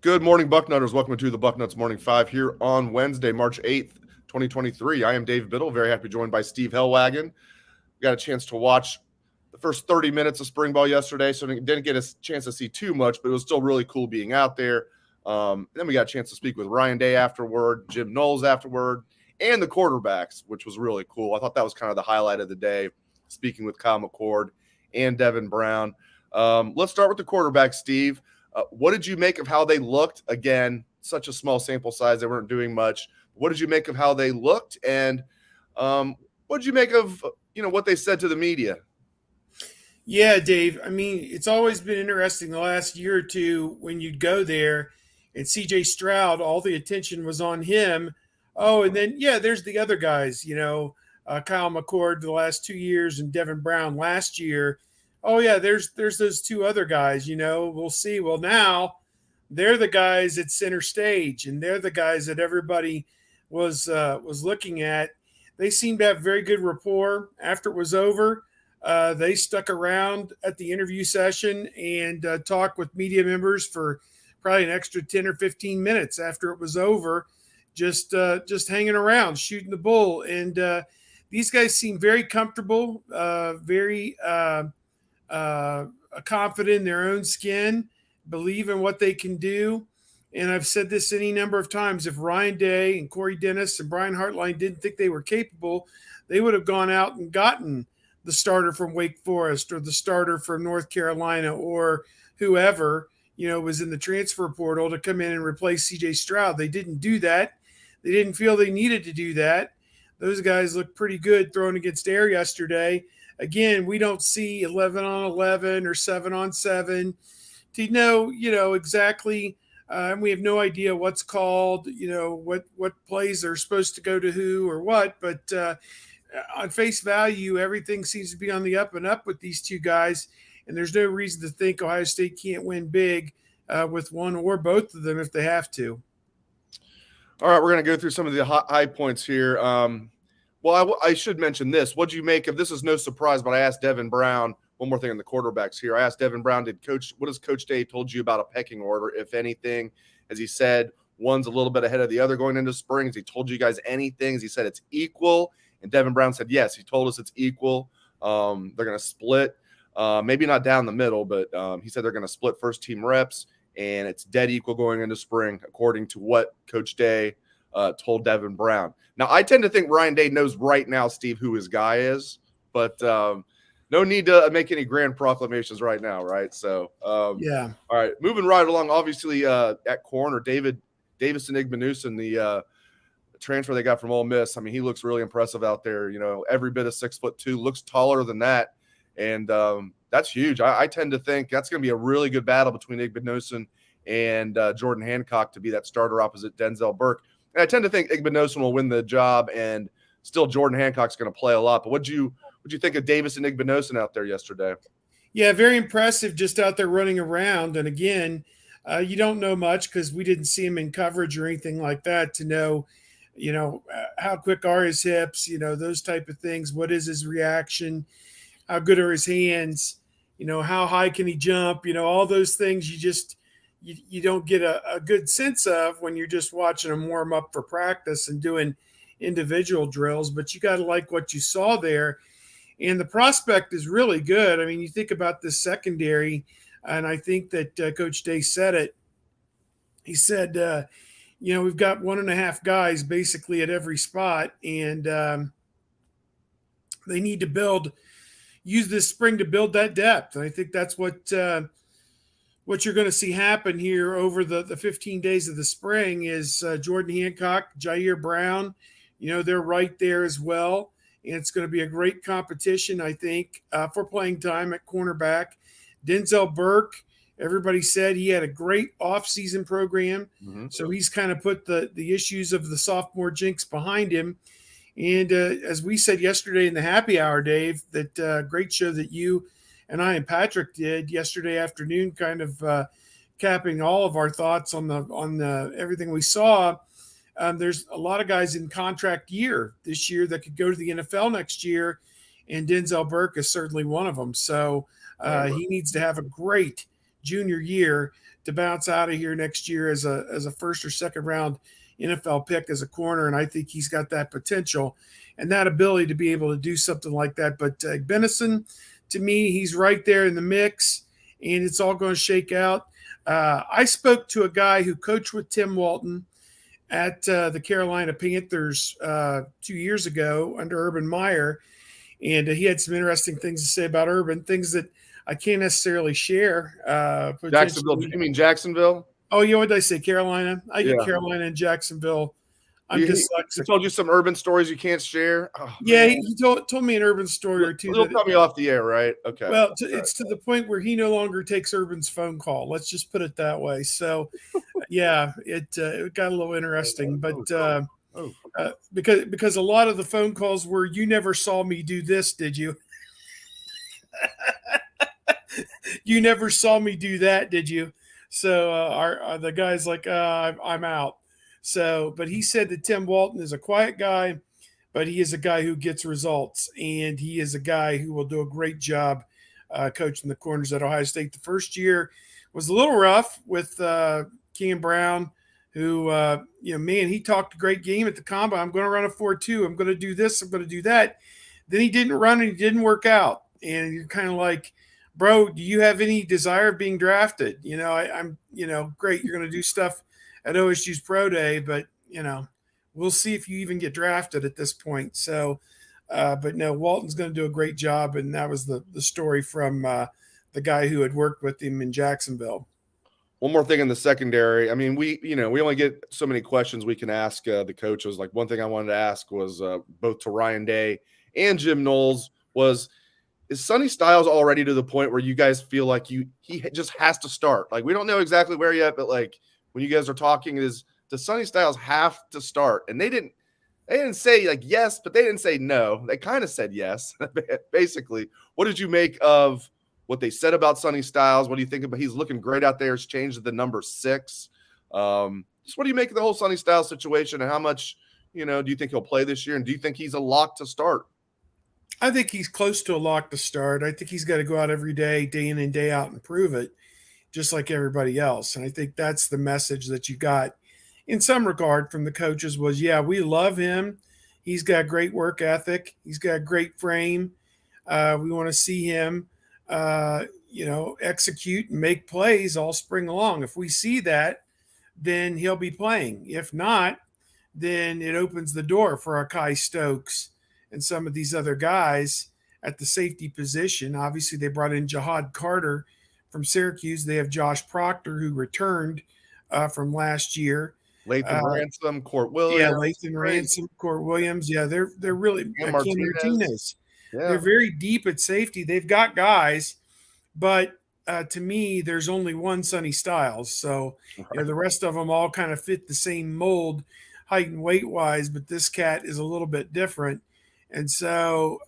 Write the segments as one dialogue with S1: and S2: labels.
S1: Good morning, Bucknutters. Welcome to the Bucknuts Morning 5 here on Wednesday, March 8th, 2023. I am Dave Biddle, very happy to be joined by Steve Helwagen. We got a chance to watch the first 30 minutes of spring ball yesterday, so didn't get a chance to see too much, but it was still really cool being out there. Then we got a chance to speak with Ryan Day afterward, Jim Knowles afterward, and the quarterbacks, which was really cool. I thought that was kind of the highlight of the day, speaking with Kyle McCord and Devin Brown. Let's start with the quarterback, Steve. What did you make of how they looked? Again, such a small sample size. They weren't doing much. What did you make of how they looked? And what did you make of, what they said to the media?
S2: Yeah, Dave. I mean, it's always been interesting the last year or two when you'd go there and CJ Stroud, all the attention was on him. Oh, and then, there's the other guys, Kyle McCord the last 2 years and Devin Brown last year. Oh, yeah, there's those two other guys, we'll see. Well, now they're the guys at center stage, and they're the guys that everybody was looking at. They seemed to have very good rapport after it was over. They stuck around at the interview session and talked with media members for probably an extra 10 or 15 minutes after it was over, just hanging around, shooting the bull. And these guys seem very comfortable, very confident in their own skin, believe in what they can do. And I've said this any number of times. If Ryan Day and Corey Dennis and Brian Hartline didn't think they were capable, they would have gone out and gotten the starter from Wake Forest or the starter from North Carolina or whoever, was in the transfer portal to come in and replace CJ Stroud. They didn't do that. They didn't feel they needed to do that. Those guys looked pretty good throwing against air yesterday. Again, we don't see 11 on 11 or 7 on 7 to know, exactly. And we have no idea what's called, what plays are supposed to go to who or what. But on face value, everything seems to be on the up and up with these two guys. And there's no reason to think Ohio State can't win big with one or both of them if they have to.
S1: All right, we're going to go through some of the high points here. Well, I should mention this. What do you make of this? Is no surprise, but I asked Devin Brown one more thing on the quarterbacks here. I asked Devin Brown, what has Coach Day told you about a pecking order, if anything? As he said, one's a little bit ahead of the other going into spring. Has he told you guys anything? As he said, it's equal. And Devin Brown said, yes, he told us it's equal. They're going to split, maybe not down the middle, but he said they're going to split first team reps, and it's dead equal going into spring, according to what Coach Day told Devin Brown. Now, I tend to think Ryan Day knows right now, Steve, who his guy is, but no need to make any grand proclamations right now, right? So,
S2: yeah.
S1: All right, moving right along. Obviously, at corner, Davison Igbinosun, the transfer they got from Ole Miss. I mean, he looks really impressive out there. Every bit of 6'2", looks taller than that, and that's huge. I tend to think that's going to be a really good battle between Igbinosun and Jordan Hancock to be that starter opposite Denzel Burke. And I tend to think Igbinosun will win the job, and still Jordan Hancock's going to play a lot. But what'd you think of Davison Igbinosun out there yesterday?
S2: Yeah, very impressive, just out there running around. And again, you don't know much because we didn't see him in coverage or anything like that to know, how quick are his hips, those type of things. What is his reaction? How good are his hands? How high can he jump? All those things you don't get a good sense of when you're just watching them warm up for practice and doing individual drills. But you got to like what you saw there. And the prospect is really good. I mean, you think about this secondary, and I think that Coach Day said it. He said, we've got 1.5 guys basically at every spot, and they need to use this spring to build that depth. And I think that's what you're going to see happen here over the 15 days of the spring is Jordan Hancock, Jair Brown, they're right there as well. And it's going to be a great competition, I think, for playing time at cornerback. Denzel Burke, everybody said he had a great offseason program. Mm-hmm. So he's kind of put the issues of the sophomore jinx behind him. And as we said yesterday in the happy hour, Dave, that great show that you and I and Patrick did yesterday afternoon, kind of capping all of our thoughts on the everything we saw. There's a lot of guys in contract year this year that could go to the NFL next year, and Denzel Burke is certainly one of them. So he needs to have a great junior year to bounce out of here next year as a first or second round NFL pick as a corner, and I think he's got that potential and that ability to be able to do something like that. But Igbinosun, to me, he's right there in the mix, and it's all going to shake out. I spoke to a guy who coached with Tim Walton at the Carolina Panthers 2 years ago under Urban Meyer, and he had some interesting things to say about Urban, things that I can't necessarily share.
S1: Jacksonville. You mean Jacksonville?
S2: Oh, what did I say? Carolina? I get
S1: Yeah.
S2: Carolina and Jacksonville. I'm
S1: He
S2: dyslexic.
S1: told you some urban stories you can't share? Oh,
S2: yeah, he told me an Urban story or two.
S1: He'll tell me off the air, right? Okay.
S2: Well, it's to the point where he no longer takes Urban's phone call. Let's just put it that way. So, yeah, it got a little interesting. But because a lot of the phone calls were, "You never saw me do this, did you?" "You never saw me do that, did you?" So the guy's like, "I'm out." So, but he said that Tim Walton is a quiet guy, but he is a guy who gets results, and he is a guy who will do a great job coaching the corners at Ohio State. The first year was a little rough with Cam Brown, who, man, he talked a great game at the combine. I'm going to run a 4.2. I'm going to do this. I'm going to do that. Then he didn't run and he didn't work out. And you're kind of like, bro, do you have any desire of being drafted? I'm great. You're going to do stuff at OSU's Pro Day, but, we'll see if you even get drafted at this point. So, but no, Walton's going to do a great job. And that was the story from the guy who had worked with him in Jacksonville.
S1: One more thing in the secondary. I mean, we only get so many questions we can ask the coaches. Like, one thing I wanted to ask was both to Ryan Day and Jim Knowles was, is Sonny Styles already to the point where you guys feel like he just has to start? Like, we don't know exactly where yet, but like when you guys are talking, does Sonny Styles have to start? And they didn't say like yes, but they didn't say no. They kind of said yes. Basically, what did you make of what they said about Sonny Styles? What do you think about? He's looking great out there. He's changed the number 6. Just what do you make of the whole Sonny Styles situation, and how much do you think he'll play this year? And do you think he's a lock to start?
S2: I think he's close to a lock to start. I think he's got to go out every day, day in and day out, and prove it, just like everybody else. And I think that's the message that you got in some regard from the coaches was, yeah, we love him. He's got great work ethic. He's got a great frame. We want to see him, execute and make plays all spring long. If we see that, then he'll be playing. If not, then it opens the door for our Kai Stokes and some of these other guys at the safety position. Obviously, they brought in Jahad Carter from Syracuse. They have Josh Proctor, who returned from last year.
S1: Lathan Ransom, Court Williams.
S2: Yeah, Lathan Ransom, Court Williams. Yeah, they're really
S1: Cam
S2: Martinez.
S1: Yeah.
S2: They're very deep at safety. They've got guys, but to me, there's only one Sonny Styles. So the rest of them all kind of fit the same mold, height and weight wise, but this cat is a little bit different. And so,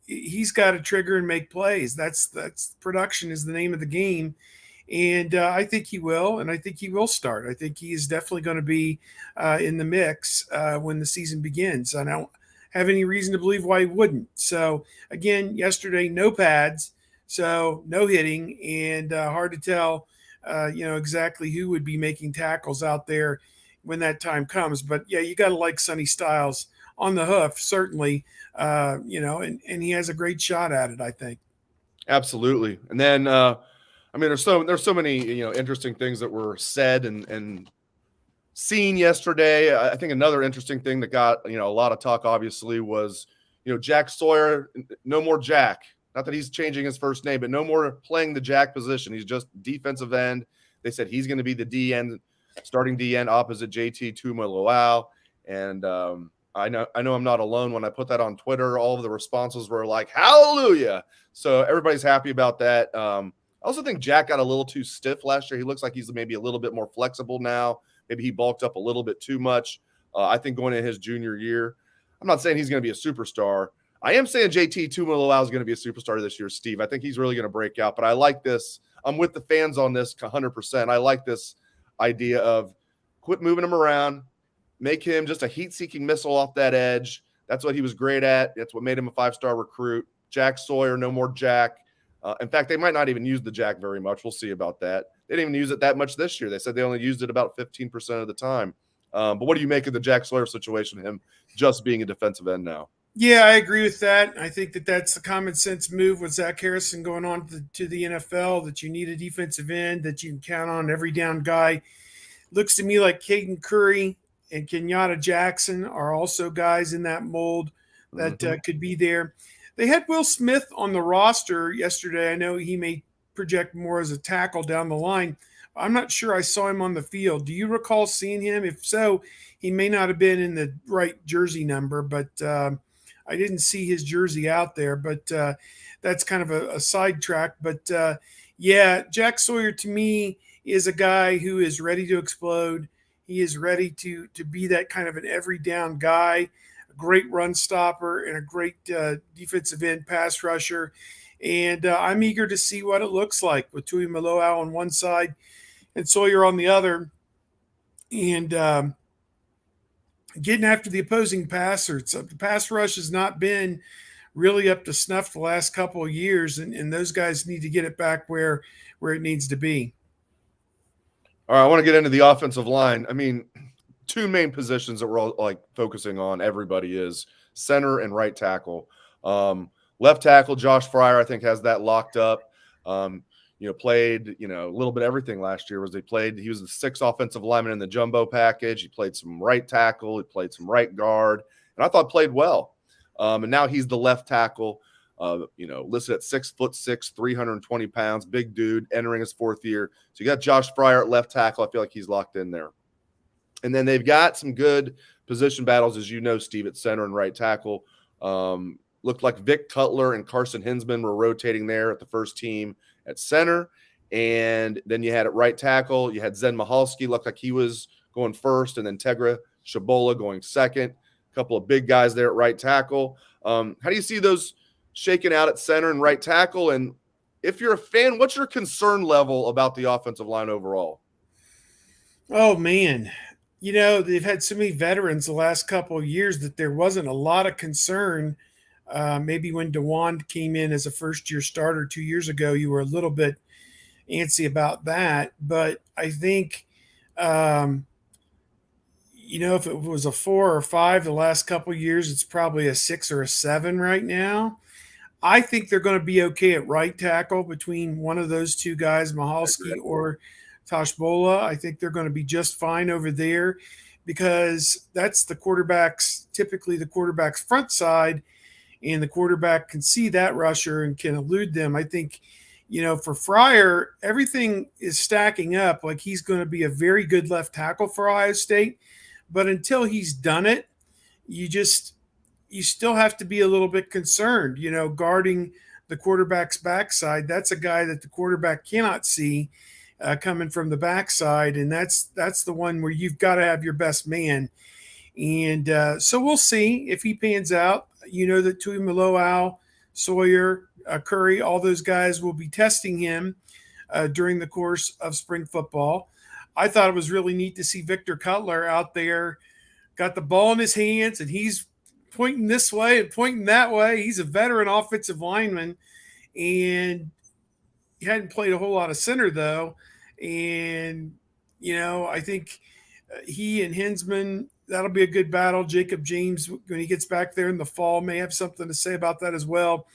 S2: he's got to trigger and make plays. That's production is the name of the game. And I think he will, and I think he will start. I think he is definitely going to be in the mix when the season begins. I don't have any reason to believe why he wouldn't. So, again, yesterday, no pads, so no hitting, and hard to tell, exactly who would be making tackles out there when that time comes. But, yeah, you got to like Sonny Styles on the hoof, certainly, and he has a great shot at it, I think.
S1: Absolutely. And then, there's so many, interesting things that were said and seen yesterday. I think another interesting thing that got, a lot of talk, obviously, was, Jack Sawyer, no more Jack. Not that he's changing his first name, but no more playing the Jack position. He's just defensive end. They said he's going to be the DN, starting DN opposite JT Tuimoloau. And I know I'm not alone when I put that on Twitter. All of the responses were like, hallelujah. So everybody's happy about that. I also think Jack got a little too stiff last year. He looks like he's maybe a little bit more flexible now. Maybe he bulked up a little bit too much. I think going into his junior year, I'm not saying he's going to be a superstar. I am saying JT Tuimoloau is going to be a superstar this year, Steve. I think he's really going to break out. But I like this. I'm with the fans on this 100%. I like this idea of quit moving him around, make him just a heat-seeking missile off that edge. That's what he was great at. That's what made him a 5-star recruit. Jack Sawyer, no more Jack. In fact, they might not even use the jack very much. We'll see about that. They didn't even use it that much this year. They said they only used it about 15% of the time. But what do you make of the Jack Sawyer situation, him just being a defensive end now?
S2: Yeah, I agree with that. I think that that's the common sense move with Zach Harrison going on to the NFL, that you need a defensive end that you can count on, every down guy. Looks to me like Caden Curry and Kenyatta Jackson are also guys in that mold that could be there. They had Will Smith on the roster yesterday. I know he may project more as a tackle down the line. I'm not sure I saw him on the field. Do you recall seeing him? If so, he may not have been in the right jersey number, but I didn't see his jersey out there. But that's kind of a sidetrack. But yeah, Jack Sawyer to me is a guy who is ready to explode. He is ready to be that kind of an every down guy, a great run stopper, and a great defensive end pass rusher. And I'm eager to see what it looks like with Tui Maloau on one side and Sawyer on the other, and getting after the opposing passer. The pass rush has not been really up to snuff the last couple of years, and those guys need to get it back where it needs to be.
S1: All right, I want to get into the offensive line. I mean, two main positions that we're all like focusing on, everybody, is center and right tackle. Left tackle, Josh Fryer, I think, has that locked up. Played, a little bit of everything last year. He was the sixth offensive lineman in the jumbo package. He played some right tackle. He played some right guard, and I thought played well. And now he's the left tackle, listed at 6'6", 320 pounds, big dude, entering his fourth year. So you got Josh Fryer at left tackle. I feel like he's locked in there. And then they've got some good position battles, as you know, Steve, at center and right tackle. Looked like Vic Cutler and Carson Hinsman were rotating there at the first team at center. And then you had at right tackle, you had Zen Mahalski, looked like he was going first, and then Tegra Shabola going second. A couple of big guys there at right tackle. How do you see those shaking out at center and right tackle? And if you're a fan, what's your concern level about the offensive line overall?
S2: Oh, man. They've had so many veterans the last couple of years that there wasn't a lot of concern. Maybe when DeWand came in as a first-year starter 2 years ago, you were a little bit antsy about that. But I think, if it was a 4 or 5 the last couple of years, it's probably a 6 or a 7 right now. I think they're going to be okay at right tackle between one of those two guys, Mahalski or Toshbola. I think they're going to be just fine over there, because that's typically the quarterback's front side, and the quarterback can see that rusher and can elude them. I think, for Fryer, everything is stacking up like he's going to be a very good left tackle for Ohio State. But until he's done it, you still have to be a little bit concerned, guarding the quarterback's backside. That's a guy that the quarterback cannot see coming from the backside, and that's the one where you've got to have your best man. And so we'll see if he pans out. That Tui Maloau, Sawyer, Curry, all those guys will be testing him during the course of spring football. I thought it was really neat to see Victor Cutler out there, got the ball in his hands, and he's pointing this way and pointing that way. He's a veteran offensive lineman, and he hadn't played a whole lot of center, though. And, I think he and Hinsman, that'll be a good battle. Jacob James, when he gets back there in the fall, may have something to say about that as well.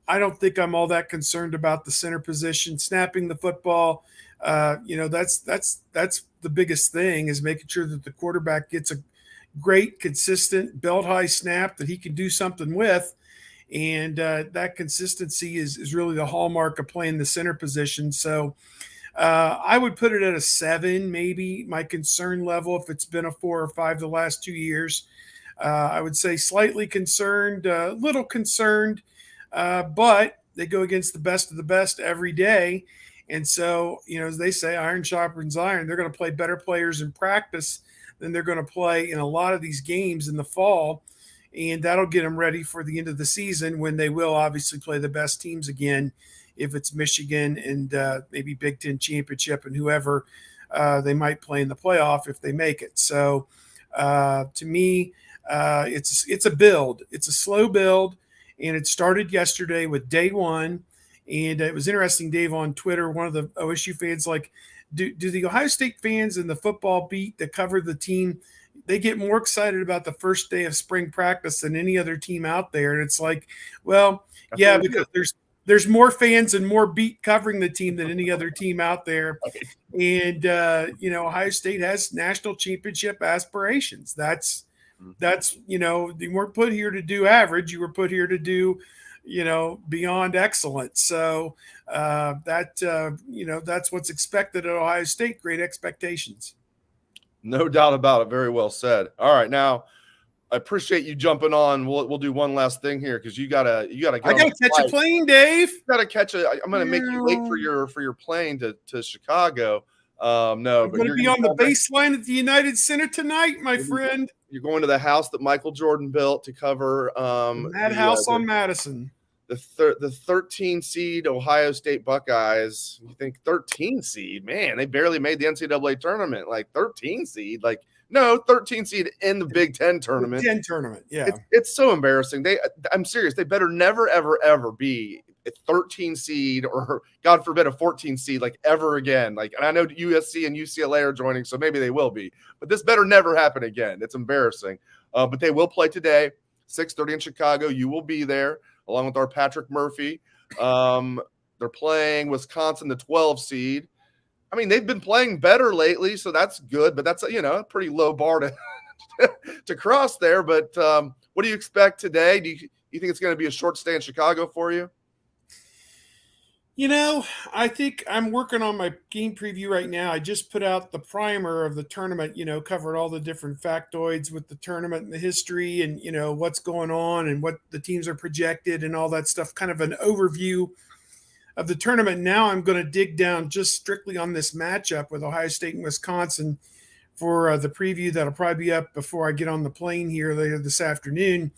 S2: I don't think I'm all that concerned about the center position. Snapping the football, that's the biggest thing, is making sure that the quarterback gets a great, consistent, belt-high snap that he can do something with. And that consistency is really the hallmark of playing the center position. So I would put it at a 7, maybe. My concern level, if it's been a 4 or 5 the last 2 years, I would say slightly concerned, a little concerned, but they go against the best of the best every day. And so, as they say, iron sharpens iron. They're going to play better players in practice than they're going to play in a lot of these games in the fall. And that'll get them ready for the end of the season, when they will obviously play the best teams again, if it's Michigan and maybe Big Ten championship and whoever they might play in the playoff if they make it. So to me, it's a build. It's a slow build, and it started yesterday with day one. And it was interesting, Dave, on Twitter, one of the OSU fans, like, do the Ohio State fans in the football beat that cover the team, they get more excited about the first day of spring practice than any other team out there? And it's like, well,
S1: That's
S2: yeah,
S1: what we
S2: because
S1: do.
S2: there's more fans and more beat covering the team than any other team out there. And Ohio State has national championship aspirations. That's you weren't put here to do average. You were put here to do beyond excellent. So that's what's expected at Ohio State. Great expectations.
S1: No doubt about it. Very well said. All right, now I appreciate you jumping on. We'll do one last thing here because you gotta get.
S2: I gotta catch a plane, Dave.
S1: You gotta catch a. I'm gonna make you late for your plane to Chicago. No,
S2: I'm gonna be on the baseline at the United Center tonight, my friend.
S1: You're going to the house that Michael Jordan built to cover
S2: that house on Madison.
S1: The 13 seed Ohio State Buckeyes. You think 13 seed? Man, they barely made the NCAA tournament. Like 13 seed, like no 13 seed in the Big Ten tournament.
S2: Big Ten tournament, yeah.
S1: It's so embarrassing. I'm serious. They better never, ever be a 13 seed or God forbid a 14 seed like ever again. Like, and I know USC and UCLA are joining, so maybe they will be. But this better never happen again. It's embarrassing. But they will play today, 6:30 in Chicago. You will be there along with our Patrick Murphy. They're playing Wisconsin, the 12 seed. I mean, they've been playing better lately, so that's good. But that's a pretty low bar to cross there. But what do you expect today? Do you think it's going to be a short stay in Chicago for you?
S2: I think I'm working on my game preview right now. I just put out the primer of the tournament, covered all the different factoids with the tournament and the history and, what's going on and what the teams are projected and all that stuff, kind of an overview of the tournament. Now I'm going to dig down just strictly on this matchup with Ohio State and Wisconsin for the preview that'll probably be up before I get on the plane here later this afternoon.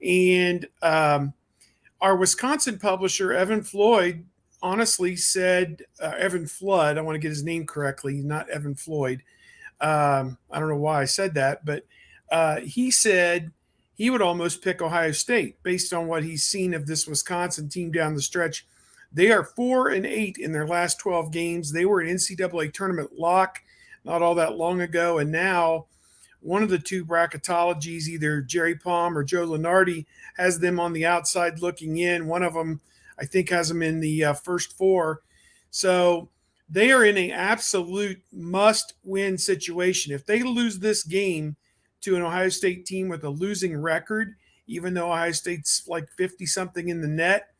S2: And our Wisconsin publisher, Evan Floyd, honestly said, Evan Flood, I want to get his name correctly, not Evan Floyd. I don't know why I said that, but he said he would almost pick Ohio State based on what he's seen of this Wisconsin team down the stretch. They are 4-8 in their last 12 games. They were an NCAA tournament lock not all that long ago, and now one of the two bracketologies, either Jerry Palm or Joe Lunardi, has them on the outside looking in. One of them, I think, has them in the first four. So they are in an absolute must-win situation. If they lose this game to an Ohio State team with a losing record, even though Ohio State's like 50-something in the net,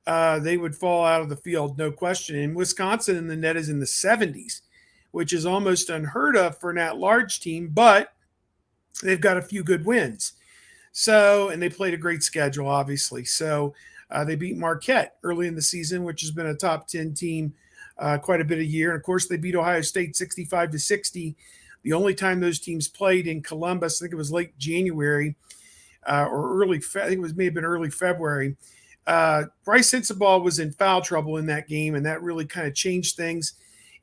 S2: they would fall out of the field, no question. And Wisconsin in the net is in the 70s, which is almost unheard of for an at-large team, but they've got a few good wins. So, and they played a great schedule, obviously. So they beat Marquette early in the season, which has been a top 10 team quite a bit of year. And of course, they beat Ohio State 65-60. The only time those teams played in Columbus, I think it was late January or early, I think it may have been early February. Bryce Sensabaugh was in foul trouble in that game, and that really kind of changed things.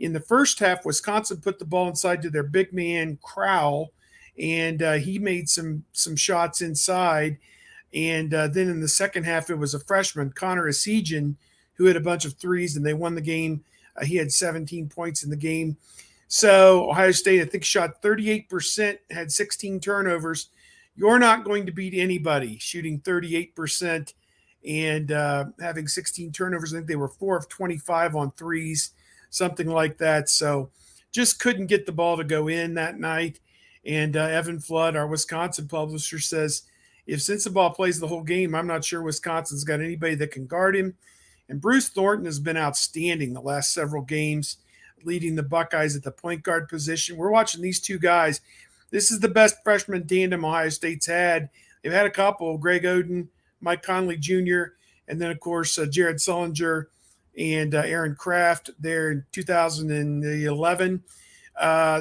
S2: In the first half, Wisconsin put the ball inside to their big man, Crowell, and he made some shots inside. And then in the second half, it was a freshman, Connor Esigian, who had a bunch of threes, and they won the game. He had 17 points in the game. So Ohio State, I think, shot 38%, had 16 turnovers. You're not going to beat anybody shooting 38% and having 16 turnovers. I think they were 4 of 25 on threes, something like that. So just couldn't get the ball to go in that night. And Evan Flood, our Wisconsin publisher, says, if Sensabaugh plays the whole game, I'm not sure Wisconsin's got anybody that can guard him. And Bruce Thornton has been outstanding the last several games, leading the Buckeyes at the point guard position. We're watching these two guys. This is the best freshman tandem Ohio State's had. They've had a couple, Greg Oden, Mike Conley Jr., and then, of course, Jared Sullinger and Aaron Kraft there in 2011.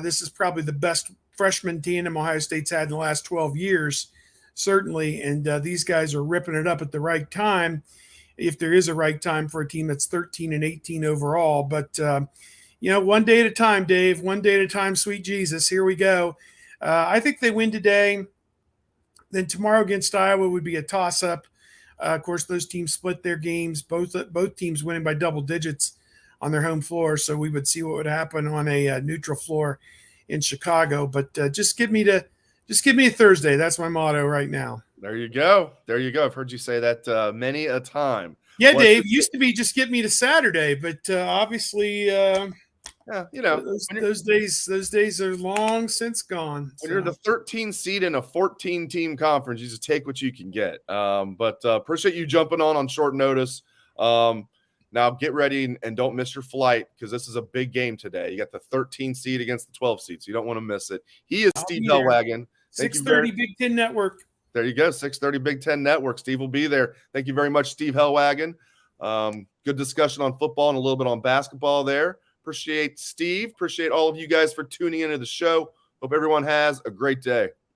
S2: This is probably the best freshman tandem Ohio State's had in the last 12 years, certainly. And these guys are ripping it up at the right time, if there is a right time for a team that's 13-18 overall. But, one day at a time, Dave, one day at a time, sweet Jesus. Here we go. I think they win today. Then tomorrow against Iowa would be a toss-up. Of course, those teams split their games, both teams winning by double digits on their home floor. So we would see what would happen on a neutral floor in Chicago. But just give me a Thursday. That's my motto right now.
S1: There you go. There you go. I've heard you say that many a time.
S2: Yeah, Dave. Used to be just get me to Saturday, but obviously,
S1: yeah,
S2: those days are long since gone.
S1: When you're the 13th seed in a 14-team conference, you just take what you can get. But appreciate you jumping on short notice. Now get ready and don't miss your flight because this is a big game today. You got the 13th seed against the 12th seed, so you don't want to miss it. He is Steve Helwagen.
S2: 6:30 Big Ten Network.
S1: There you go, 6:30 Big Ten Network. Steve will be there. Thank you very much, Steve Helwagen. Good discussion on football and a little bit on basketball there. Appreciate Steve. Appreciate all of you guys for tuning into the show. Hope everyone has a great day.